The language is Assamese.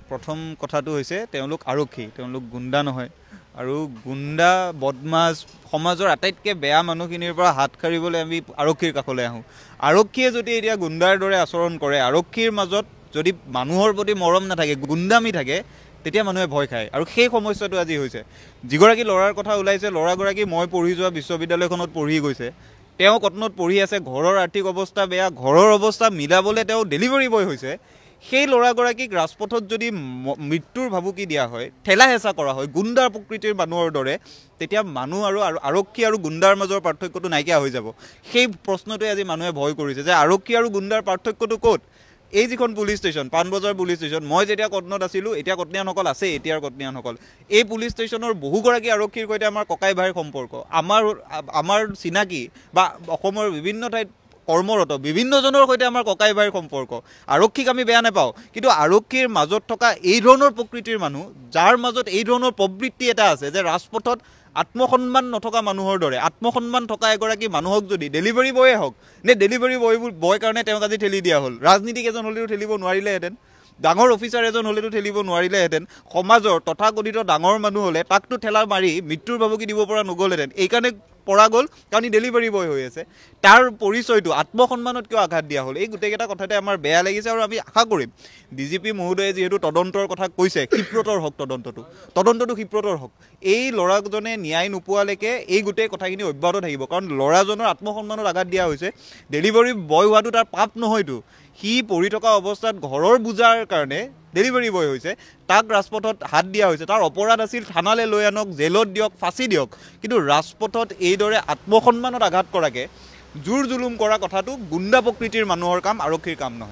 প্ৰথম কথাটো হৈছে তেওঁলোক আৰক্ষী, তেওঁলোক গুণ্ডা নহয়। আৰু গুণ্ডা বদমাছ সমাজৰ আটাইতকৈ বেয়া মানুহখিনিৰ পৰা হাত সাৰিবলৈ আমি আৰক্ষীৰ কাষলৈ আহোঁ। আৰক্ষীয়ে যদি এতিয়া গুণ্ডাৰ দৰে আচৰণ কৰে, আৰক্ষীৰ মাজত যদি মানুহৰ প্ৰতি মৰম নাথাকে, গুণ্ডামি থাকে, তেতিয়া মানুহে ভয় খায়। আৰু সেই সমস্যাটো আজি হৈছে। যিগৰাকী ল'ৰাৰ কথা ওলাইছে, ল'ৰাগৰাকী মই পঢ়ি যোৱা বিশ্ববিদ্যালয়খনত পঢ়ি গৈছে। তেওঁ কটনত পঢ়ি আছে, ঘৰৰ আৰ্থিক অৱস্থা বেয়া, ঘৰৰ অৱস্থা মিলাবলৈ তেওঁ ডেলিভাৰী বয় হৈছে। সেই ল'ৰাগৰাকীক ৰাজপথত যদি মৃত্যুৰ ভাবুকি দিয়া হয়, ঠেলা হেঁচা কৰা হয় গুণ্ডাৰ প্ৰকৃতিৰ মানুহৰ দৰে, তেতিয়া মানুহ আৰু আৰক্ষী আৰু গুণ্ডাৰ মাজৰ পাৰ্থক্যটো নাইকিয়া হৈ যাব। সেই প্ৰশ্নটোৱে আজি মানুহে ভয় কৰিছে যে আৰক্ষী আৰু গুণ্ডাৰ পাৰ্থক্যটো ক'ত। এই যিখন police station, Panbazar police station, মই যেতিয়া কটনত আছিলোঁ, এতিয়া কটনীয়ানসকল আছে, এতিয়াৰ কটনীয়ানসকল, এই পুলিচ ষ্টেচনৰ বহুগৰাকী আৰক্ষীৰ সৈতে আমাৰ ককাই ভাইৰ সম্পৰ্ক, আমাৰ চিনাকি বা অসমৰ বিভিন্ন ঠাইত কৰ্মৰত বিভিন্নজনৰ সৈতে আমাৰ ককাই ভাইৰ সম্পৰ্ক। আৰক্ষীক আমি বেয়া নাপাওঁ, কিন্তু আৰক্ষীৰ মাজত থকা এই ধৰণৰ প্ৰকৃতিৰ মানুহ, যাৰ মাজত এই ধৰণৰ প্ৰবৃত্তি এটা আছে যে ৰাজপথত আত্মসন্মান নথকা মানুহৰ দৰে, আত্মসন্মান থকা এগৰাকী মানুহক যদি ডেলিভাৰী বয়ে হওক, ডেলিভাৰী বয় কাৰণে তেওঁক আজি ঠেলি দিয়া হ'ল। ৰাজনীতিক এজন হ'লেও ঠেলিব নোৱাৰিলেহেঁতেন, ডাঙৰ অফিচাৰ এজন হ'লেতো ঠেলিব নোৱাৰিলেহেঁতেন, সমাজৰ তথাকথিত ডাঙৰ মানুহ হ'লে তাকতো ঠেলা মাৰি মৃত্যুৰ ভাবুকি দিব পৰা নগ'লহেঁতেন। এইকাৰণে পৰা গ'ল কাৰণ ই ডেলিভাৰী বয় হৈ আছে। তাৰ পৰিচয়টো আত্মসন্মানত কিয় আঘাত দিয়া হ'ল, এই গোটেইকেইটা কথাতে আমাৰ বেয়া লাগিছে। আৰু আমি আশা কৰিম DGP মহোদয়ে যিহেতু তদন্তৰ কথা কৈছে, ক্ষীপ্ৰতৰ হওক তদন্তটো ক্ষীপ্ৰতৰ হওক। এই ল'ৰাজনে ন্যায় নোপোৱালৈকে এই গোটেই কথাখিনি অব্যাহত থাকিব। কাৰণ ল'ৰাজনৰ আত্মসন্মানত আঘাত দিয়া হৈছে। ডেলিভাৰী বয় হোৱাটো তাৰ পাপ নহয়তো, সি পঢ়ি থকা অৱস্থাত ঘৰৰ বোজাৰ কাৰণে ডেলিভাৰী বয় হৈছে, তাক ৰাজপথত হাত দিয়া হৈছে। তাৰ অপৰাধ আছিল থানালৈ লৈ আনক, জেলত দিয়ক, ফাঁচি দিয়ক। কিন্তু ৰাজপথত এইদৰে আত্মসন্মানত আঘাত কৰাকৈ জোৰ জুলুম কৰা কথাটো গুণ্ডা প্ৰকৃতিৰ মানুহৰ কাম, আৰক্ষীৰ কাম নহয়।